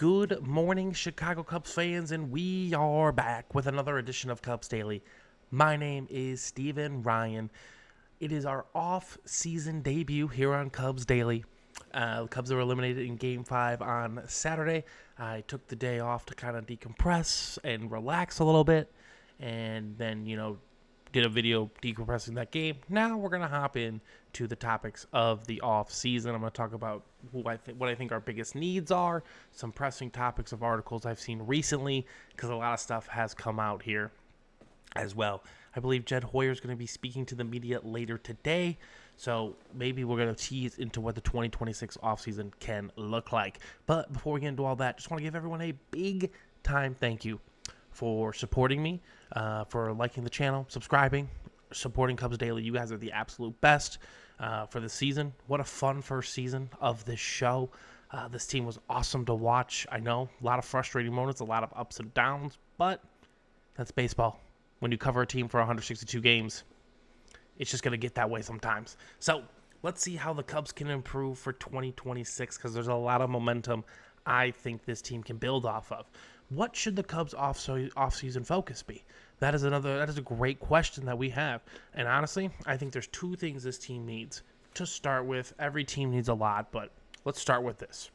Good morning, Chicago Cubs fans, and we are back with another edition of Cubs Daily. My name is Steven Ryan. It is our off-season debut here on Cubs Daily. The Cubs were eliminated in Game 5 on Saturday. I took the day off to kind of decompress and relax a little bit, and then, did a video decompressing that game. Now we're going to hop in to the topics of the off season. I'm going to talk about what I think our biggest needs are, some pressing topics of articles I've seen recently, because a lot of stuff has come out here as well. I believe Jed Hoyer is going to be speaking to the media later today, so maybe we're going to tease into what the 2026 offseason can look like. But before we get into all that, just want to give everyone a big time thank you for supporting me, for liking the channel, subscribing, supporting Cubs Daily. You guys are the absolute best for the season. What a fun first season of this show. This team was awesome to watch. I know, a lot of frustrating moments, a lot of ups and downs, but that's baseball. When you cover a team for 162 games, it's just going to get that way sometimes. So let's see how the Cubs can improve for 2026, because there's a lot of momentum I think this team can build off of. What should the Cubs off-season focus be? That is a great question that we have. And honestly, I think there's two things this team needs. To start with, every team needs a lot, but let's start with this.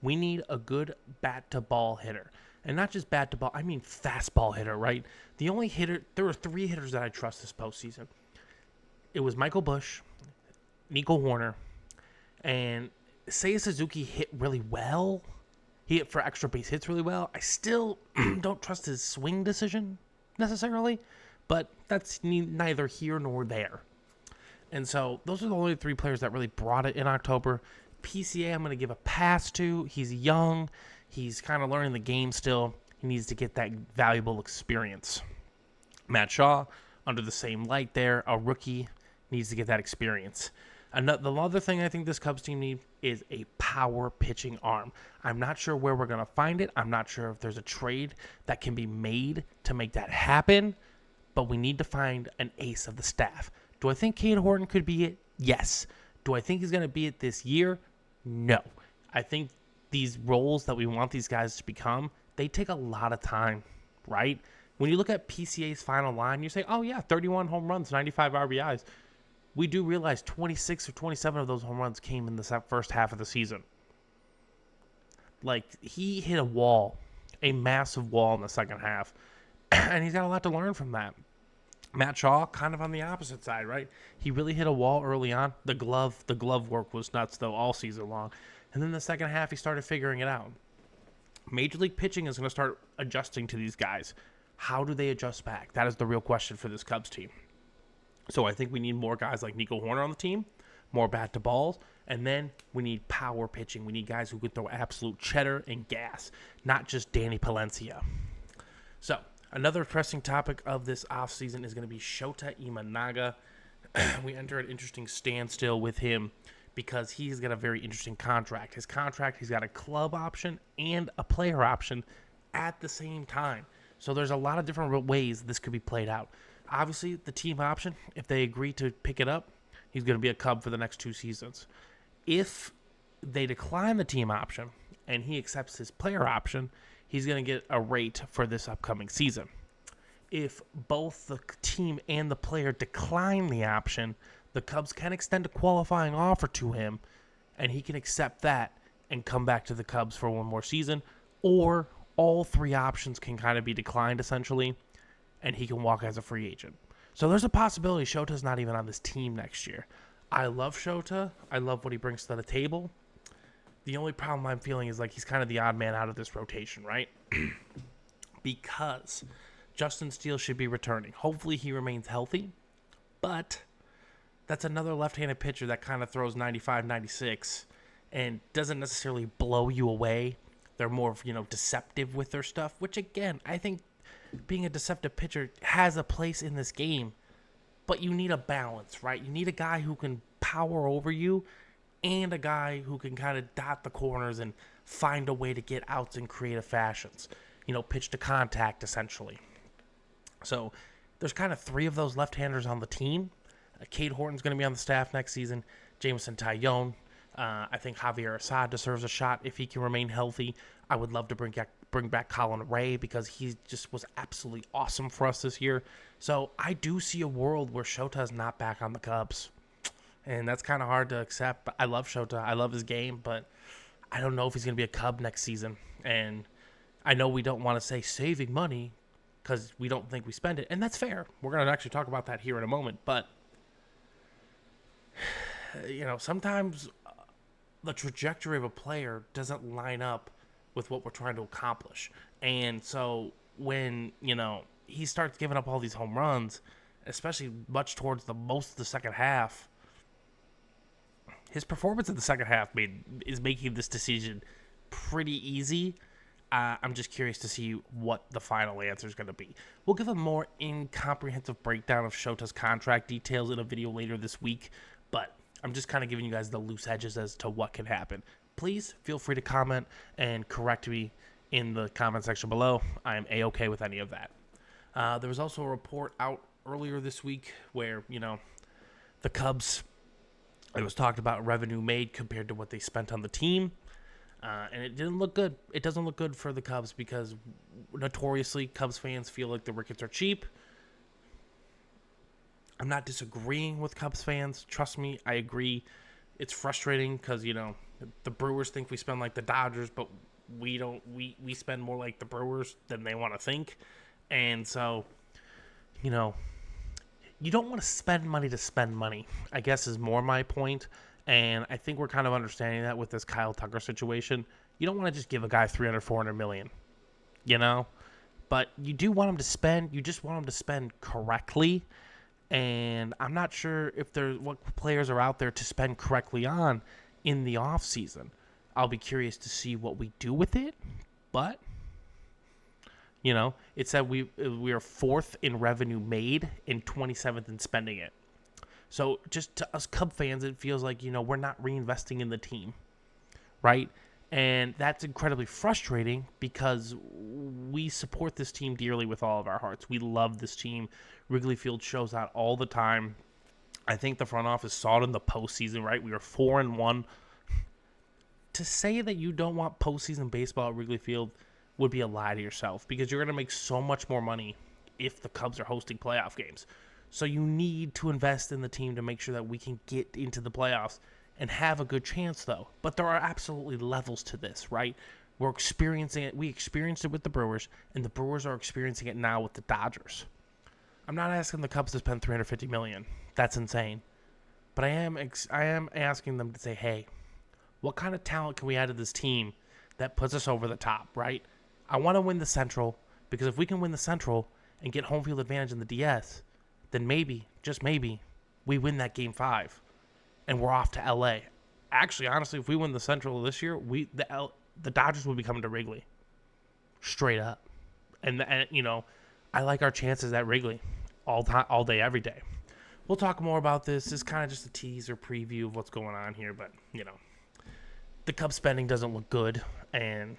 We need a good bat-to-ball hitter. And not just bat-to-ball, I mean fastball hitter, right? There were three hitters that I trust this postseason. It was Michael Busch, Nico Hoerner, and Seiya Suzuki hit really well. He hit for extra base hits really well. I still don't trust his swing decision necessarily, but that's neither here nor there. And so those are the only three players that really brought it in October. PCA, I'm going to give a pass to. He's young. He's kind of learning the game still. He needs to get that valuable experience. Matt Shaw, under the same light there, a rookie, needs to get that experience. The other thing I think this Cubs team needs is a power pitching arm. I'm not sure where we're going to find it. I'm not sure if there's a trade that can be made to make that happen, but we need to find an ace of the staff. Do I think Cade Horton could be it? Yes. Do I think he's going to be it this year? No. I think these roles that we want these guys to become, they take a lot of time, right? When you look at PCA's final line, you say, oh yeah, 31 home runs, 95 RBIs. We do realize 26 or 27 of those home runs came in the first half of the season. Like, he hit a wall, a massive wall in the second half, and he's got a lot to learn from that. Matt Shaw, kind of on the opposite side, right? He really hit a wall early on. The glove work was nuts, though, all season long. And then the second half, he started figuring it out. Major League Pitching is going to start adjusting to these guys. How do they adjust back? That is the real question for this Cubs team. So I think we need more guys like Nico Hoerner on the team, more bat to balls, and then we need power pitching. We need guys who can throw absolute cheddar and gas, not just Danny Palencia. So another pressing topic of this offseason is going to be Shota Imanaga. We enter an interesting standstill with him because he's got a very interesting contract. His contract, he's got a club option and a player option at the same time. So there's a lot of different ways this could be played out. Obviously, the team option, if they agree to pick it up, he's going to be a Cub for the next 2 seasons. If they decline the team option and he accepts his player option, he's going to get a rate for this upcoming season. If both the team and the player decline the option, the Cubs can extend a qualifying offer to him, and he can accept that and come back to the Cubs for one more season, or all 3 options can kind of be declined, essentially, and he can walk as a free agent. So there's a possibility Shota's not even on this team next year. I love Shota. I love what he brings to the table. The only problem I'm feeling is like he's kind of the odd man out of this rotation, right? Because Justin Steele should be returning. Hopefully he remains healthy, but that's another left-handed pitcher that kind of throws 95, 96 and doesn't necessarily blow you away. They're more, deceptive with their stuff, which again, I think being a deceptive pitcher has a place in this game, but you need a balance, right? You need a guy who can power over you and a guy who can kind of dot the corners and find a way to get outs in creative fashions. Pitch to contact, essentially. So there's kind of 3 of those left-handers on the team. Cade Horton's going to be on the staff next season. Jameson Taillon, I think Javier Assad deserves a shot if he can remain healthy. I would love to bring back Colin Ray because he just was absolutely awesome for us this year. So I do see a world where Shota is not back on the Cubs. And that's kind of hard to accept. But I love Shota. I love his game, but I don't know if he's going to be a Cub next season. And I know we don't want to say saving money because we don't think we spend it. And that's fair. We're going to actually talk about that here in a moment. But, sometimes the trajectory of a player doesn't line up with what we're trying to accomplish. And so when, he starts giving up all these home runs, especially much towards most of the second half, his performance in the second half is making this decision pretty easy. I'm just curious to see what the final answer is going to be. We'll give a more incomprehensive breakdown of Shota's contract details in a video later this week, but I'm just kind of giving you guys the loose edges as to what can happen. Please feel free to comment and correct me in the comment section below. I am A-okay with any of that. There was also a report out earlier this week where, the Cubs, it was talked about revenue made compared to what they spent on the team. And it didn't look good. It doesn't look good for the Cubs because notoriously Cubs fans feel like the Ricketts are cheap. I'm not disagreeing with Cubs fans. Trust me, I agree. It's frustrating because, the Brewers think we spend like the Dodgers, but we don't. We spend more like the Brewers than they want to think. And so, you don't want to spend money, I guess is more my point. And I think we're kind of understanding that with this Kyle Tucker situation. You don't want to just give a guy $300-400 million, But you do want him to spend. You just want him to spend correctly. And I'm not sure if what players are out there to spend correctly on in the offseason. I'll be curious to see what we do with it. But, it said we are 4th in revenue made and 27th in spending it. So just to us Cub fans, it feels like, we're not reinvesting in the team, right? And that's incredibly frustrating because we support this team dearly with all of our hearts. We love this team. Wrigley Field shows out all the time. I think the front office saw it in the postseason, right? We were 4-1. To say that you don't want postseason baseball at Wrigley Field would be a lie to yourself because you're going to make so much more money if the Cubs are hosting playoff games. So you need to invest in the team to make sure that we can get into the playoffs and have a good chance, though. But there are absolutely levels to this, right? We're experiencing it. We experienced it with the Brewers, and the Brewers are experiencing it now with the Dodgers. I'm not asking the Cubs to spend $350 million. That's insane. But I am asking them to say, hey, what kind of talent can we add to this team that puts us over the top, right? I want to win the Central because if we can win the Central and get home field advantage in the DS, then maybe, just maybe, we win that Game 5 and we're off to L.A. Actually, honestly, if we win the Central this year, the Dodgers will be coming to Wrigley. Straight up. And I like our chances at Wrigley all day, every day. We'll talk more about this. This is kind of just a teaser preview of what's going on here, but, the Cubs spending doesn't look good, and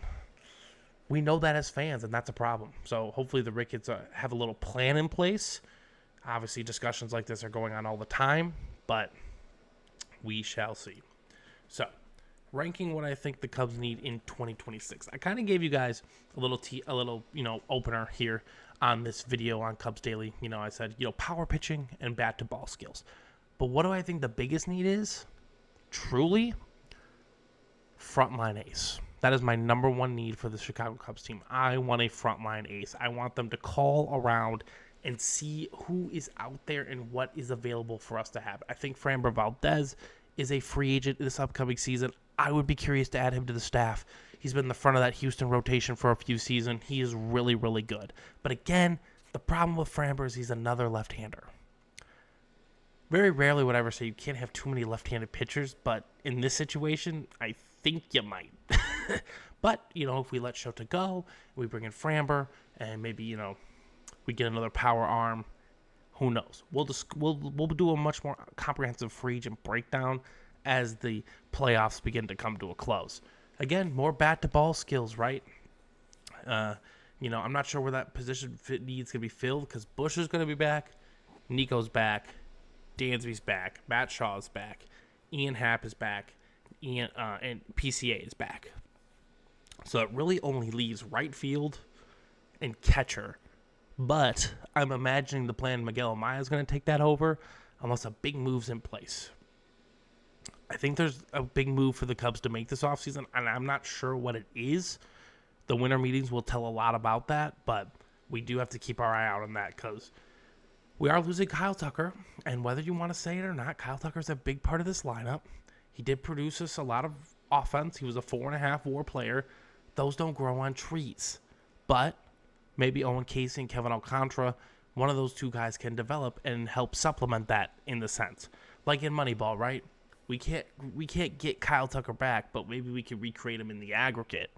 we know that as fans, and that's a problem. So hopefully the Ricketts have a little plan in place. Obviously, discussions like this are going on all the time, but we shall see. So, ranking what I think the Cubs need in 2026. I kind of gave you guys a little opener here on this video on Cubs Daily. I said, power pitching and bat to ball skills. But what do I think the biggest need is? Truly, frontline ace. That is my number one need for the Chicago Cubs team. I want a frontline ace. I want them to call around and see who is out there and what is available for us to have. I think Framber Valdez is a free agent this upcoming season. I would be curious to add him to the staff. He's been in the front of that Houston rotation for a few seasons. He is really, really good. But again, the problem with Framber is he's another left-hander. Very rarely would I ever say you can't have too many left-handed pitchers, but in this situation, I think you might. But, if we let Shota go, we bring in Framber, and maybe, we get another power arm, who knows? We'll do a much more comprehensive free agent breakdown as the playoffs begin to come to a close. Again, more bat-to-ball skills, right? I'm not sure where that position needs to be filled because Bush is going to be back, Nico's back, Dansby's back, Matt Shaw's back, Ian Happ is back, and PCA is back. So it really only leaves right field and catcher. But I'm imagining the plan Miguel Amaya is going to take that over unless a big move's in place. I think there's a big move for the Cubs to make this offseason, and I'm not sure what it is. The winter meetings will tell a lot about that, but we do have to keep our eye out on that because we are losing Kyle Tucker, and whether you want to say it or not, Kyle Tucker's a big part of this lineup. He did produce us a lot of offense. He was a 4.5 WAR player. Those don't grow on trees. But maybe Owen Casey and Kevin Alcantara, one of those two guys can develop and help supplement that in the sense. Like in Moneyball, right? We can't get Kyle Tucker back, but maybe we can recreate him in the aggregate.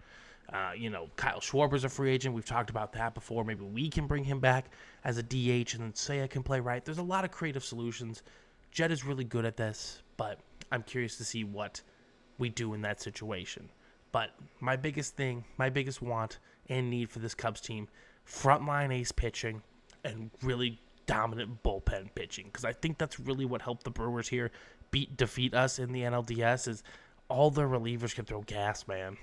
Kyle Schwarber's a free agent. We've talked about that before. Maybe we can bring him back as a DH and then Seiya can play right. There's a lot of creative solutions. Jed is really good at this, but I'm curious to see what we do in that situation. But my biggest want and need for this Cubs team, frontline ace pitching and really dominant bullpen pitching, because I think that's really what helped the Brewers here defeat us in the NLDS is all their relievers can throw gas, man.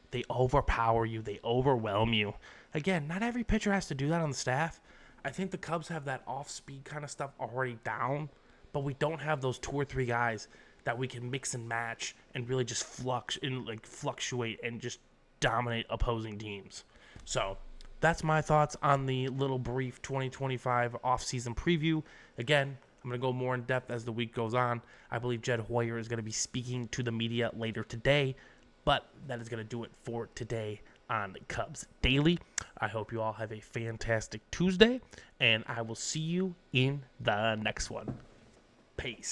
They overpower you. They overwhelm you. Again, not every pitcher has to do that on the staff. I think the Cubs have that off-speed kind of stuff already down, but we don't have those 2 or 3 guys that we can mix and match and really just fluctuate and just dominate opposing teams. So that's my thoughts on the little brief 2025 offseason preview. Again, I'm going to go more in depth as the week goes on. I believe Jed Hoyer is going to be speaking to the media later today, but that is going to do it for today on Cubs Daily. I hope you all have a fantastic Tuesday, and I will see you in the next one. Peace.